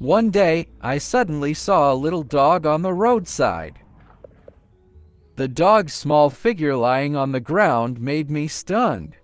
One day, I suddenly saw a little dog on the roadside. The dog's small figure lying on the ground made me stunned.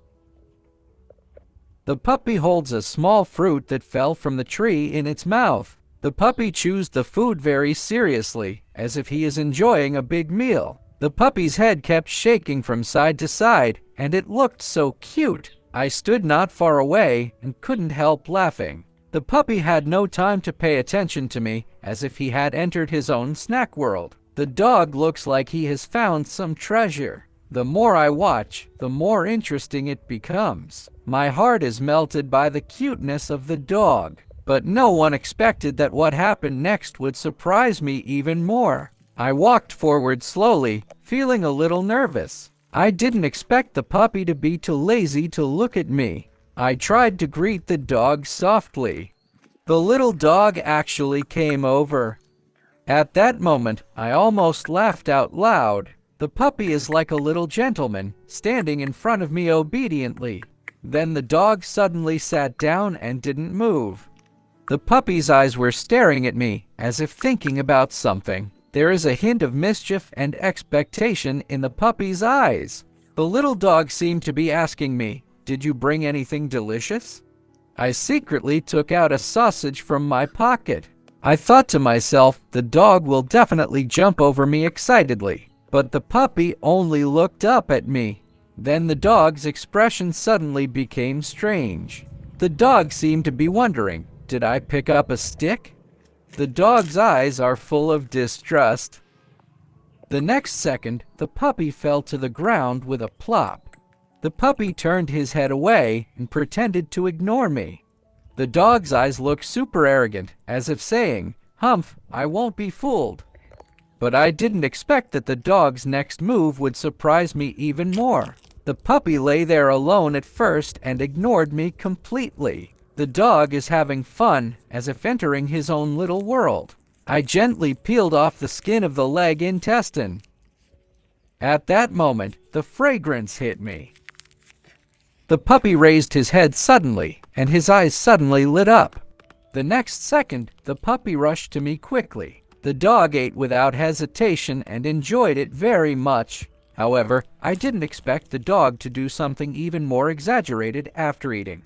The puppy holds a small fruit that fell from the tree in its mouth. The puppy chews the food very seriously, as if he is enjoying a big meal. The puppy's head kept shaking from side to side, and it looked so cute. I stood not far away and couldn't help laughing. The puppy had no time to pay attention to me, as if he had entered his own snack world. The dog looks like he has found some treasure. The more I watch, the more interesting it becomes. My heart is melted by the cuteness of the dog, but no one expected that what happened next would surprise me even more. I walked forward slowly, feeling a little nervous. I didn't expect the puppy to be too lazy to look at me. I tried to greet the dog softly. The little dog actually came over. At that moment, I almost laughed out loud. The puppy is like a little gentleman, standing in front of me obediently. Then the dog suddenly sat down and didn't move. The puppy's eyes were staring at me, as if thinking about something. There is a hint of mischief and expectation in the puppy's eyes. The little dog seemed to be asking me, "Did you bring anything delicious?" I secretly took out a sausage from my pocket. I thought to myself, the dog will definitely jump over me excitedly. But the puppy only looked up at me. Then the dog's expression suddenly became strange. The dog seemed to be wondering, did I pick up a stick? The dog's eyes are full of distrust. The next second, the puppy fell to the ground with a plop. The puppy turned his head away and pretended to ignore me. The dog's eyes looked super arrogant, as if saying, "Humph, I won't be fooled." But I didn't expect that the dog's next move would surprise me even more. The puppy lay there alone at first and ignored me completely. The dog is having fun, as if entering his own little world. I gently peeled off the skin of the leg intestine. At that moment, the fragrance hit me. The puppy raised his head suddenly, and his eyes suddenly lit up. The next second, the puppy rushed to me quickly. The dog ate without hesitation and enjoyed it very much. However, I didn't expect the dog to do something even more exaggerated after eating.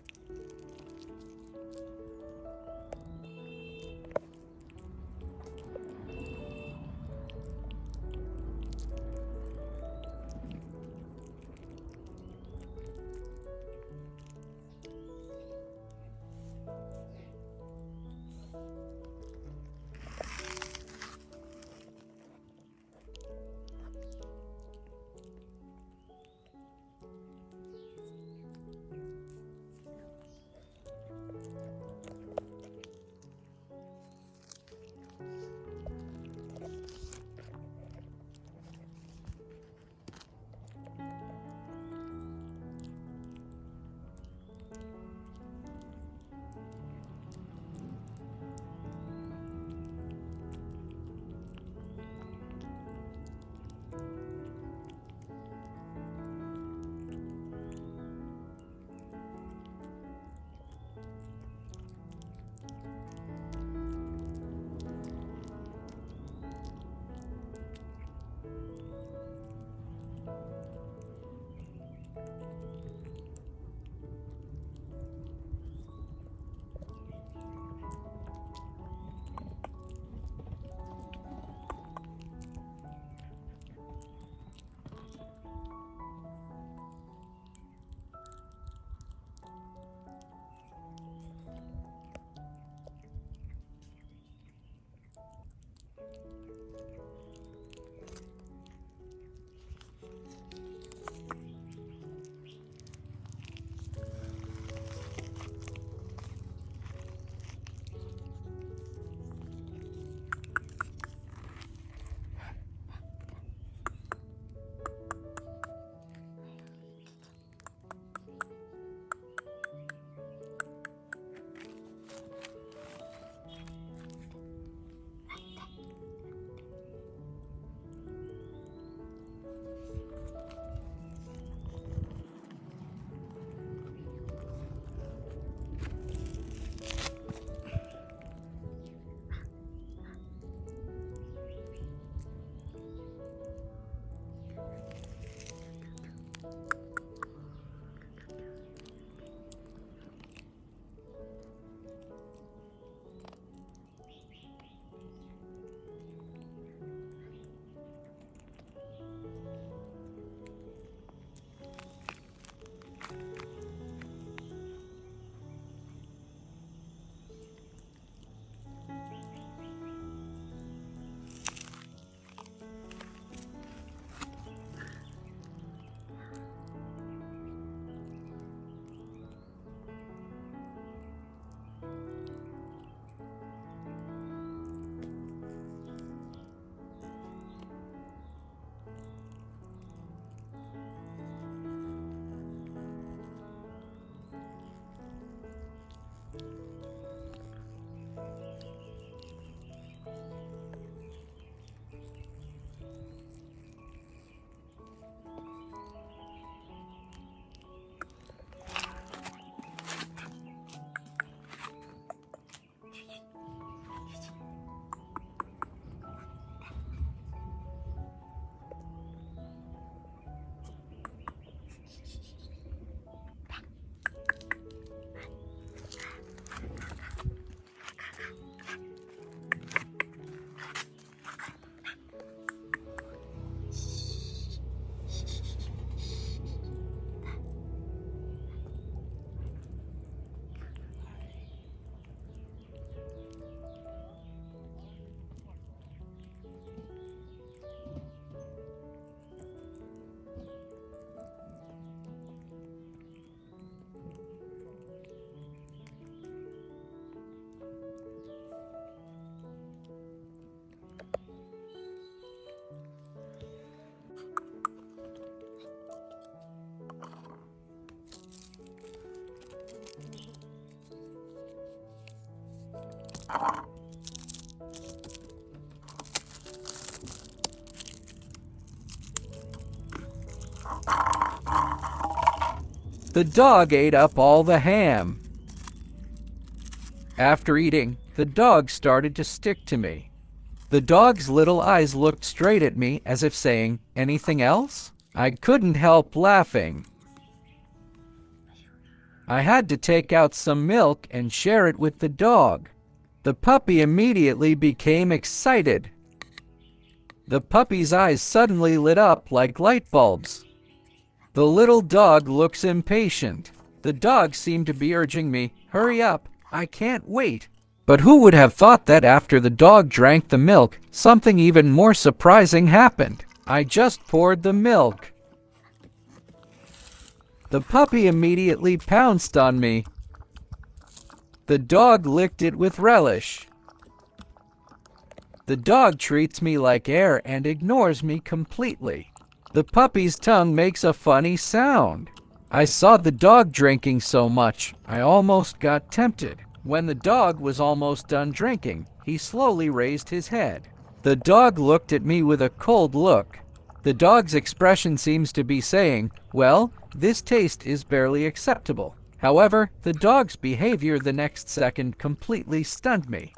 The dog ate up all the ham. After eating, the dog started to stick to me. The dog's little eyes looked straight at me as if saying, "Anything else?" I couldn't help laughing. I had to take out some milk and share it with the dog. The puppy immediately became excited. The puppy's eyes suddenly lit up like light bulbs. The little dog looks impatient. The dog seemed to be urging me, "Hurry up, I can't wait." But who would have thought that after the dog drank the milk, something even more surprising happened? I just poured the milk. The puppy immediately pounced on me. The dog licked it with relish. The dog treats me like air and ignores me completely. The puppy's tongue makes a funny sound. I saw the dog drinking so much, I almost got tempted. When the dog was almost done drinking, he slowly raised his head. The dog looked at me with a cold look. The dog's expression seems to be saying, "Well, this taste is barely acceptable." However, the dog's behavior the next second completely stunned me.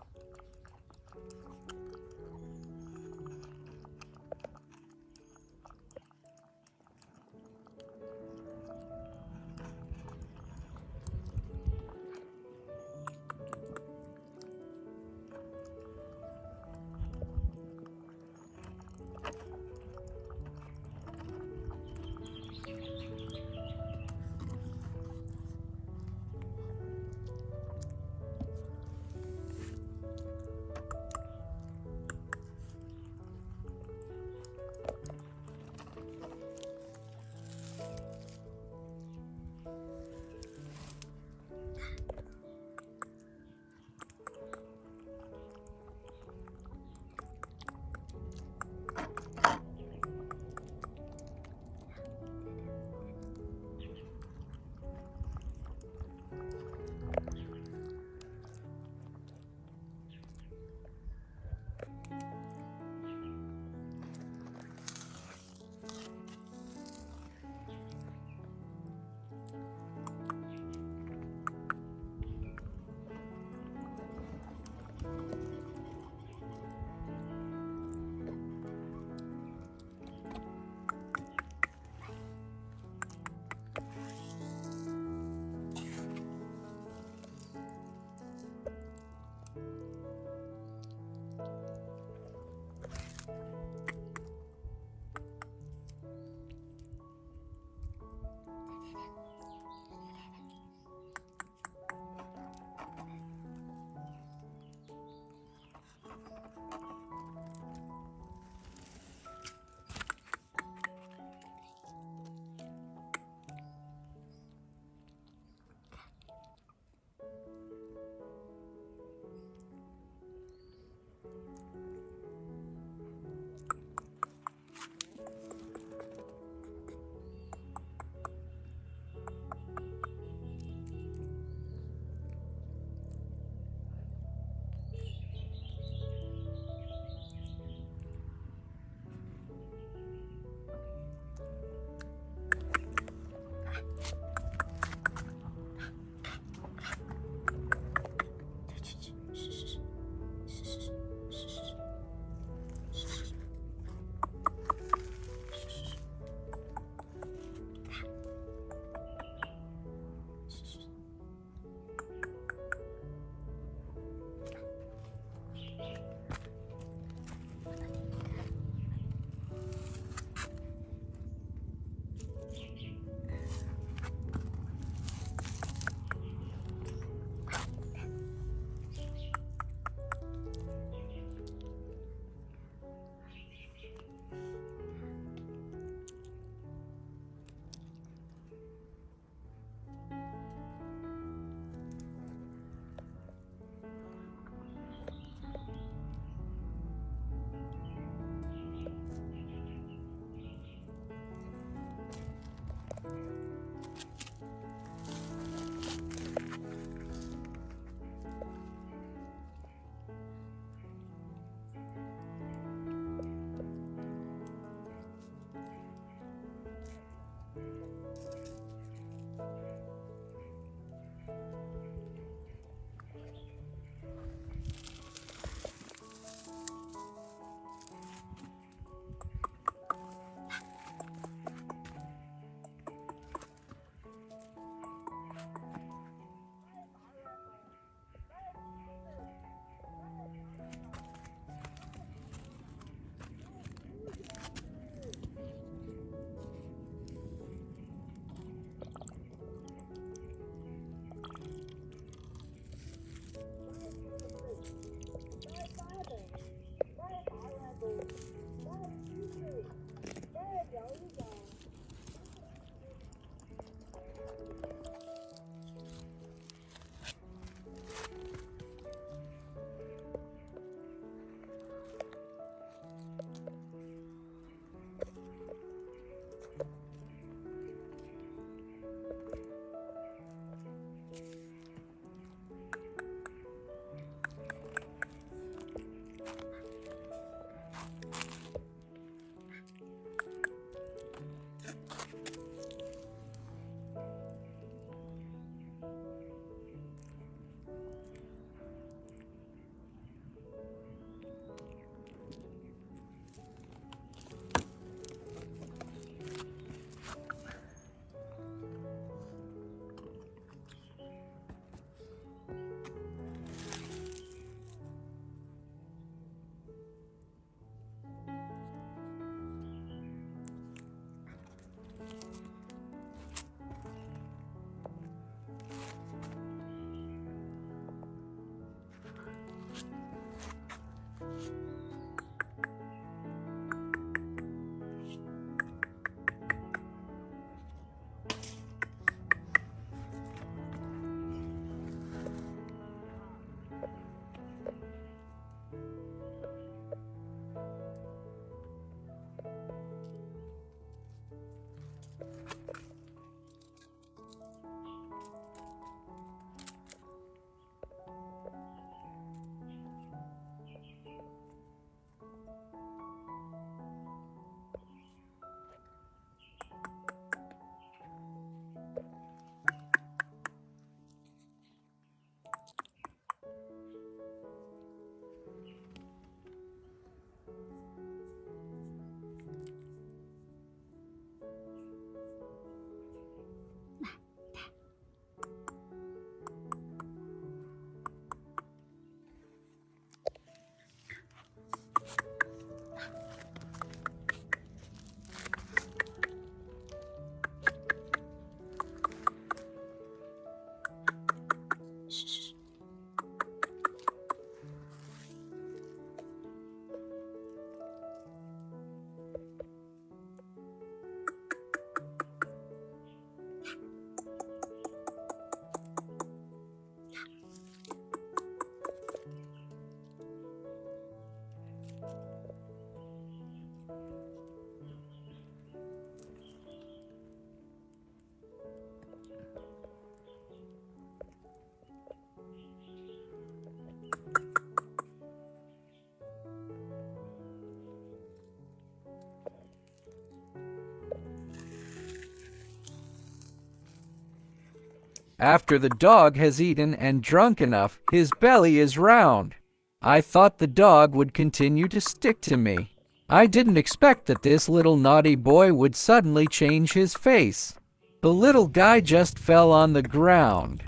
After the dog has eaten and drunk enough, his belly is round. I thought the dog would continue to stick to me. I didn't expect that this little naughty boy would suddenly change his face. The little guy just fell on the ground.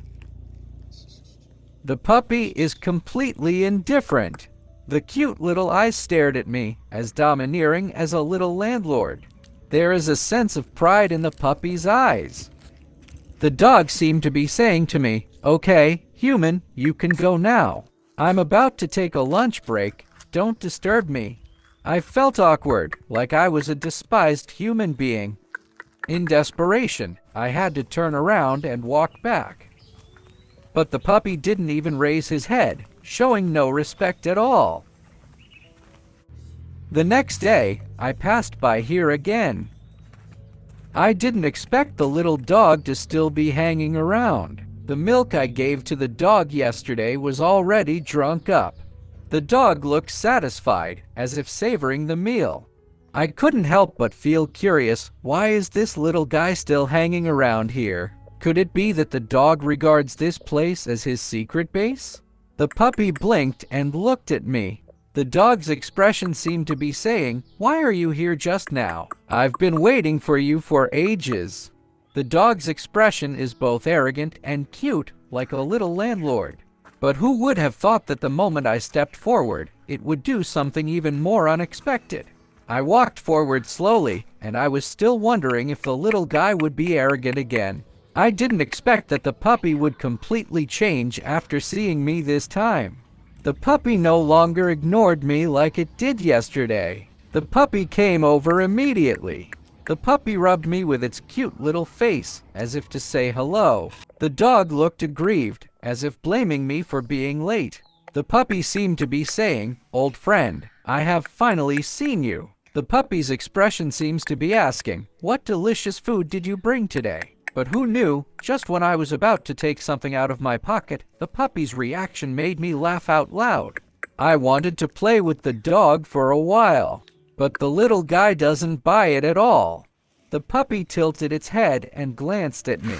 The puppy is completely indifferent. The cute little eyes stared at me, as domineering as a little landlord. There is a sense of pride in the puppy's eyes. The dog seemed to be saying to me, "Okay, human, you can go now. I'm about to take a lunch break. Don't disturb me." I felt awkward, like I was a despised human being. In desperation, I had to turn around and walk back. But the puppy didn't even raise his head, showing no respect at all. The next day, I passed by here again. I didn't expect the little dog to still be hanging around. The milk I gave to the dog yesterday was already drunk up. The dog looked satisfied, as if savoring the meal. I couldn't help but feel curious. Why is this little guy still hanging around here? Could it be that the dog regards this place as his secret base? The puppy blinked and looked at me. The dog's expression seemed to be saying, "Why are you here just now? I've been waiting for you for ages." The dog's expression is both arrogant and cute, like a little landlord. But who would have thought that the moment I stepped forward, it would do something even more unexpected? I walked forward slowly, and I was still wondering if the little guy would be arrogant again. I didn't expect that the puppy would completely change after seeing me this time. The puppy no longer ignored me like it did yesterday. The puppy came over immediately. The puppy rubbed me with its cute little face, as if to say hello. The dog looked aggrieved, as if blaming me for being late. The puppy seemed to be saying, "Old friend, I have finally seen you." The puppy's expression seems to be asking, "What delicious food did you bring today?" But who knew, just when I was about to take something out of my pocket, the puppy's reaction made me laugh out loud. I wanted to play with the dog for a while, but the little guy doesn't buy it at all. The puppy tilted its head and glanced at me.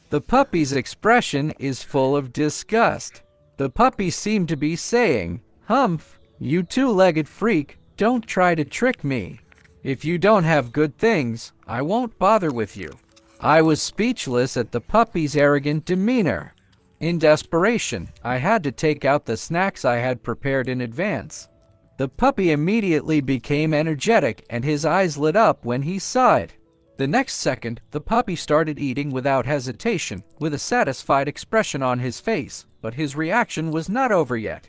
The puppy's expression is full of disgust. The puppy seemed to be saying, "Humph, you two-legged freak, don't try to trick me. If you don't have good things, I won't bother with you." I was speechless at the puppy's arrogant demeanor. In desperation, I had to take out the snacks I had prepared in advance. The puppy immediately became energetic and his eyes lit up when he saw it. The next second, the puppy started eating without hesitation, with a satisfied expression on his face, but his reaction was not over yet.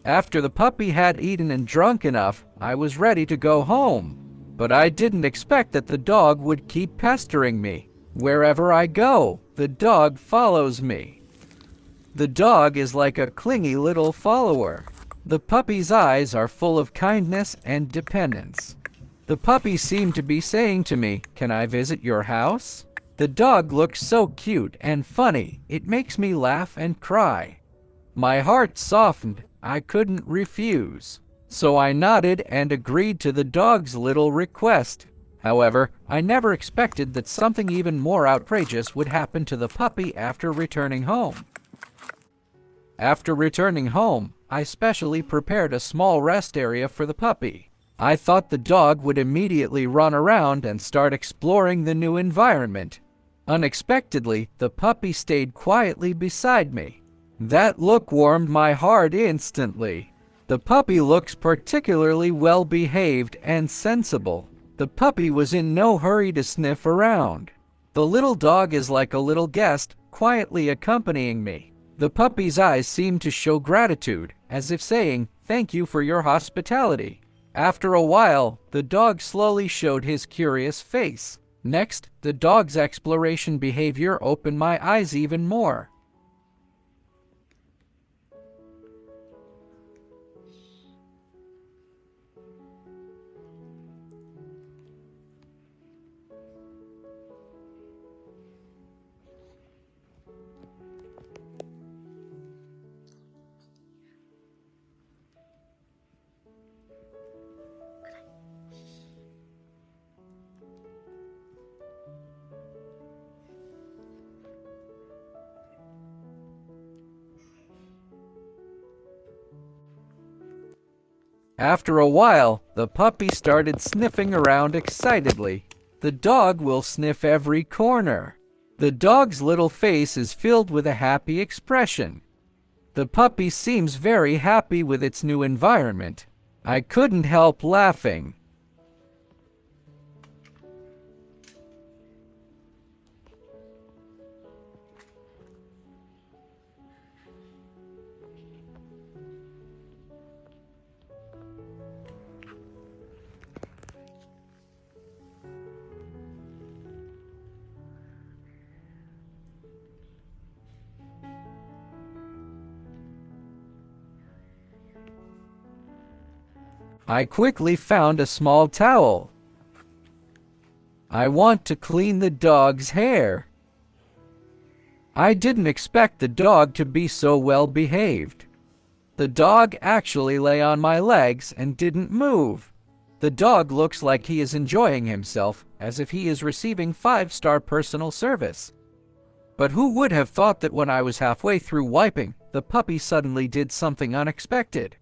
After the puppy had eaten and drunk enough, I was ready to go home. But I didn't expect that the dog would keep pestering me. Wherever I go, the dog follows me. The dog is like a clingy little follower. The puppy's eyes are full of kindness and dependence. The puppy seemed to be saying to me, "Can I visit your house?" The dog looks so cute and funny, it makes me laugh and cry. My heart softened. I couldn't refuse. So I nodded and agreed to the dog's little request. However, I never expected that something even more outrageous would happen to the puppy after returning home. After returning home, I specially prepared a small rest area for the puppy. I thought the dog would immediately run around and start exploring the new environment. Unexpectedly, the puppy stayed quietly beside me. That look warmed my heart instantly. The puppy looks particularly well behaved and sensible. The puppy was in no hurry to sniff around. The little dog is like a little guest, quietly accompanying me. The puppy's eyes seemed to show gratitude, as if saying, "Thank you for your hospitality." After a while, the dog slowly showed his curious face. Next, the dog's exploration behavior opened my eyes even more. After a while, the puppy started sniffing around excitedly. The dog will sniff every corner. The dog's little face is filled with a happy expression. The puppy seems very happy with its new environment. I couldn't help laughing. I quickly found a small towel. I want to clean the dog's hair. I didn't expect the dog to be so well behaved. The dog actually lay on my legs and didn't move. The dog looks like he is enjoying himself, as if he is receiving 5-star personal service. But who would have thought that when I was halfway through wiping, the puppy suddenly did something unexpected?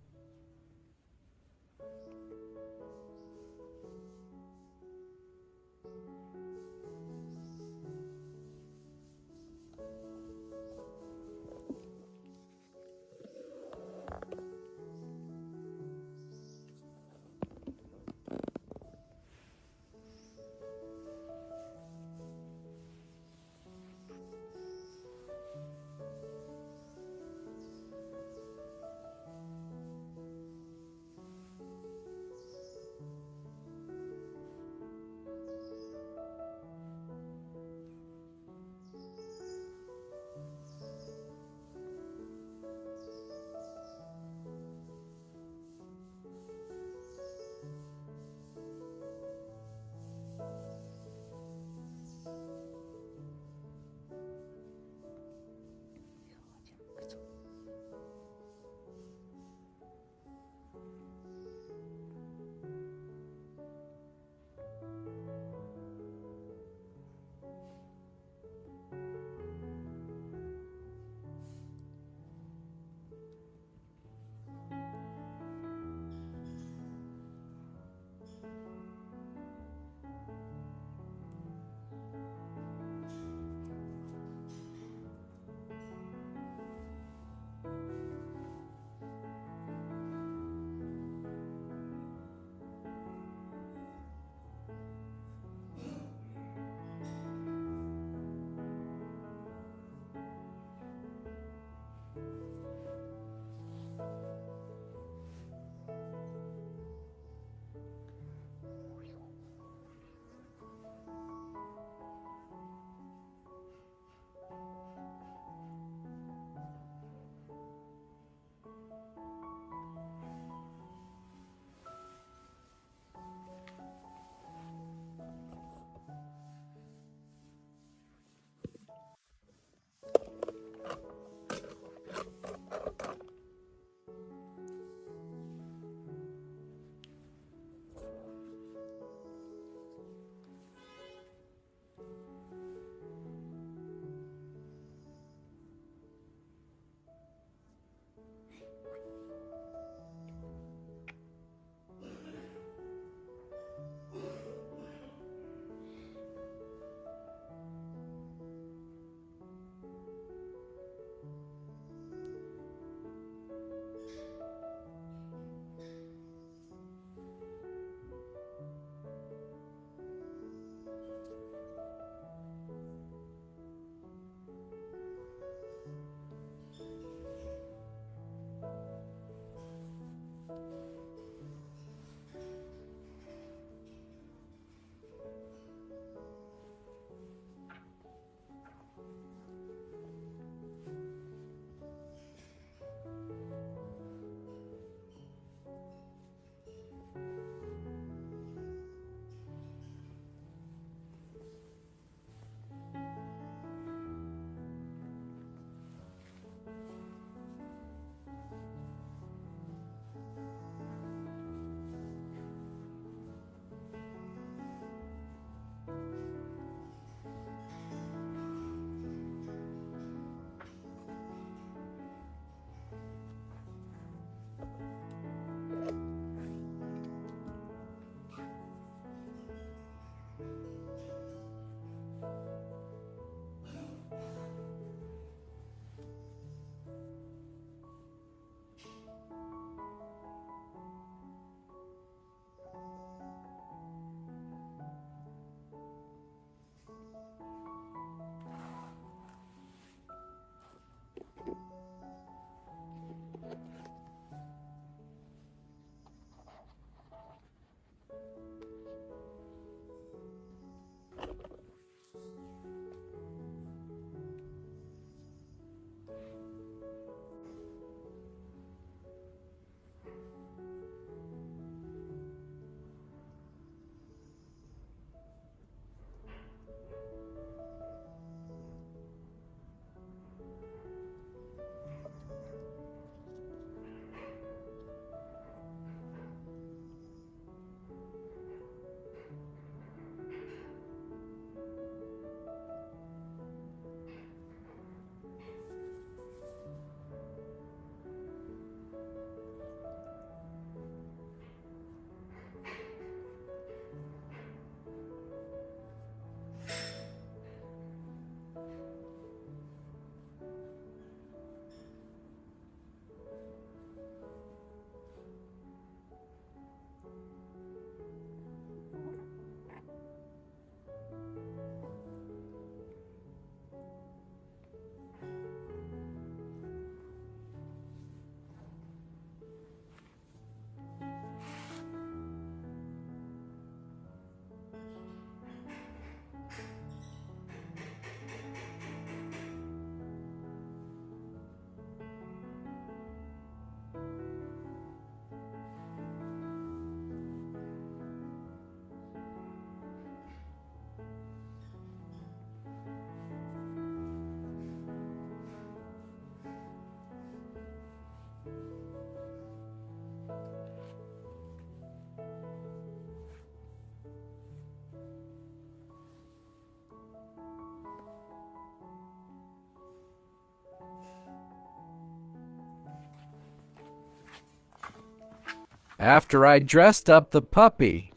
After I dressed up the puppy,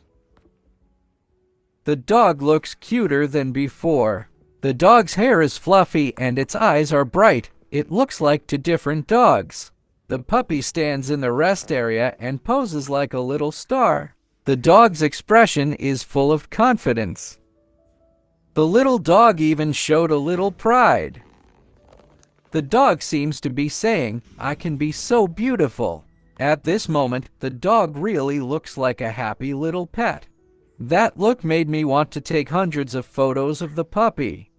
the dog looks cuter than before. The dog's hair is fluffy and its eyes are bright. It looks like two different dogs. The puppy stands in the rest area and poses like a little star. The dog's expression is full of confidence. The little dog even showed a little pride. The dog seems to be saying, "I can be so beautiful." At this moment, the dog really looks like a happy little pet. That look made me want to take hundreds of photos of the puppy.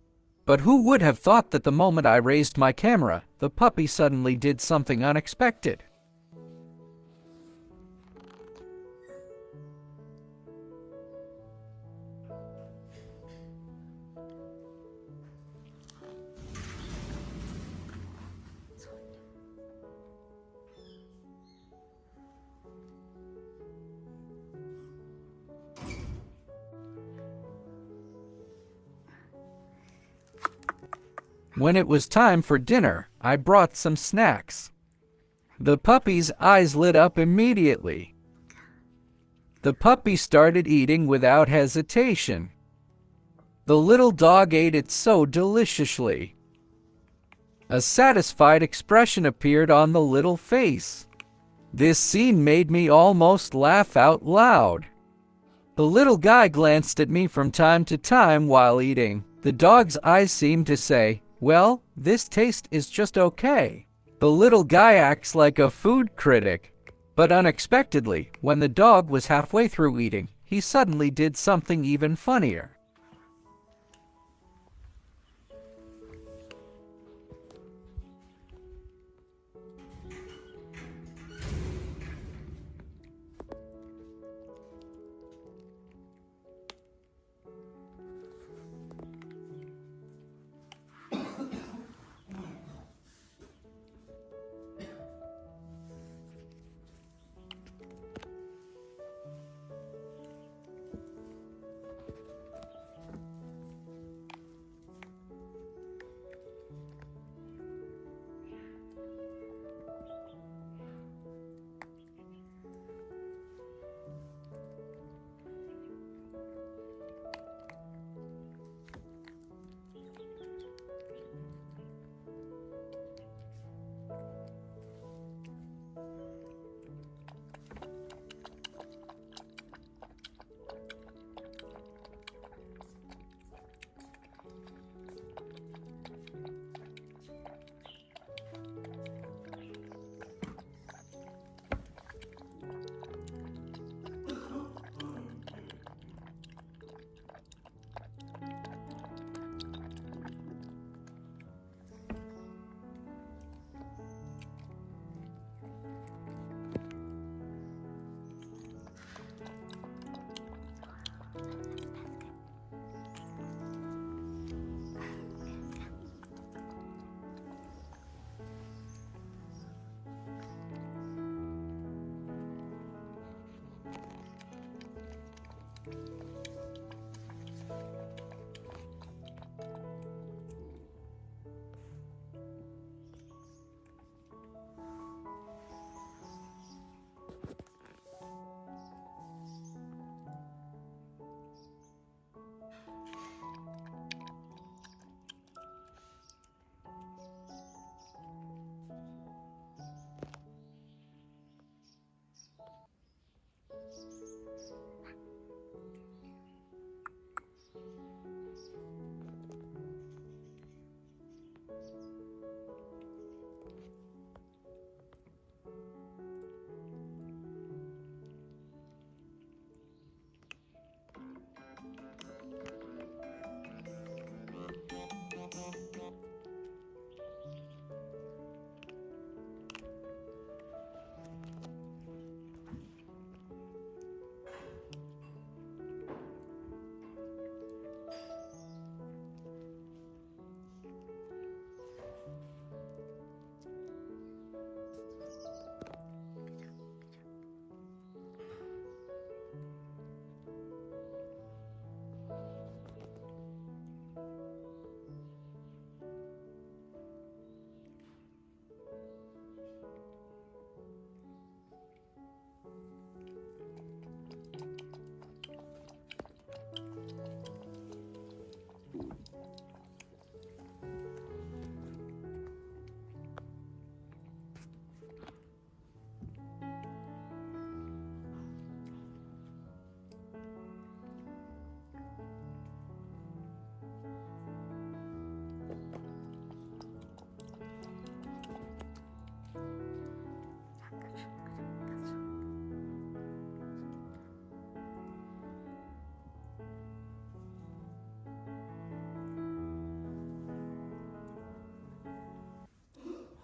But who would have thought that the moment I raised my camera, the puppy suddenly did something unexpected? When it was time for dinner, I brought some snacks. The puppy's eyes lit up immediately. The puppy started eating without hesitation. The little dog ate it so deliciously. A satisfied expression appeared on the little face. This scene made me almost laugh out loud. The little guy glanced at me from time to time while eating. The dog's eyes seemed to say, "Well, this taste is just okay." The little guy acts like a food critic. But unexpectedly, when the dog was halfway through eating, he suddenly did something even funnier.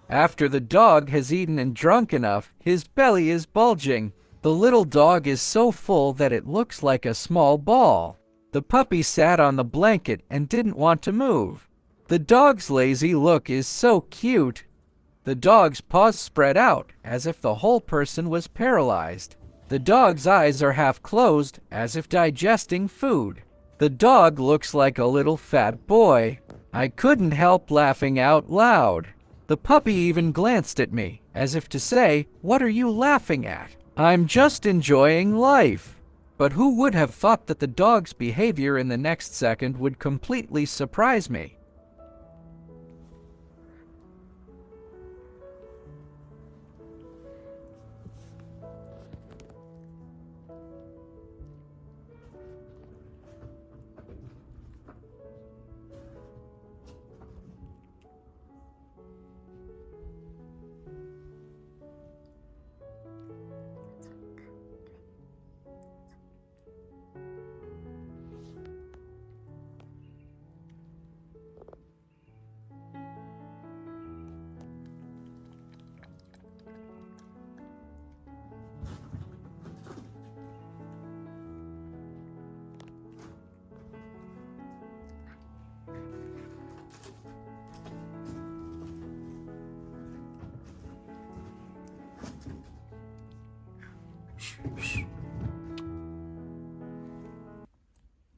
After the dog has eaten and drunk enough, his belly is bulging. The little dog is so full that it looks like a small ball. The puppy sat on the blanket and didn't want to move. The dog's lazy look is so cute. The dog's paws spread out as if the whole person was paralyzed. The dog's eyes are half closed as if digesting food. The dog looks like a little fat boy. I couldn't help laughing out loud. The puppy even glanced at me as if to say, "What are you laughing at? I'm just enjoying life." But who would have thought that the dog's behavior in the next second would completely surprise me?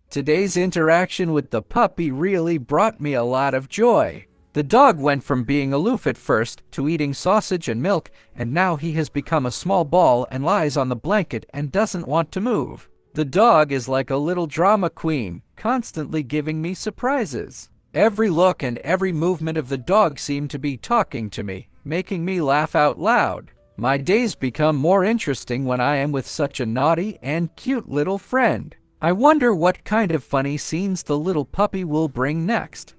Today's interaction with the puppy really brought me a lot of joy. The dog went from being aloof at first to eating sausage and milk, and now he has become a small ball and lies on the blanket and doesn't want to move. The dog is like a little drama queen, constantly giving me surprises. Every look and every movement of the dog seemed to be talking to me, making me laugh out loud. My days become more interesting when I am with such a naughty and cute little friend. I wonder what kind of funny scenes the little puppy will bring next.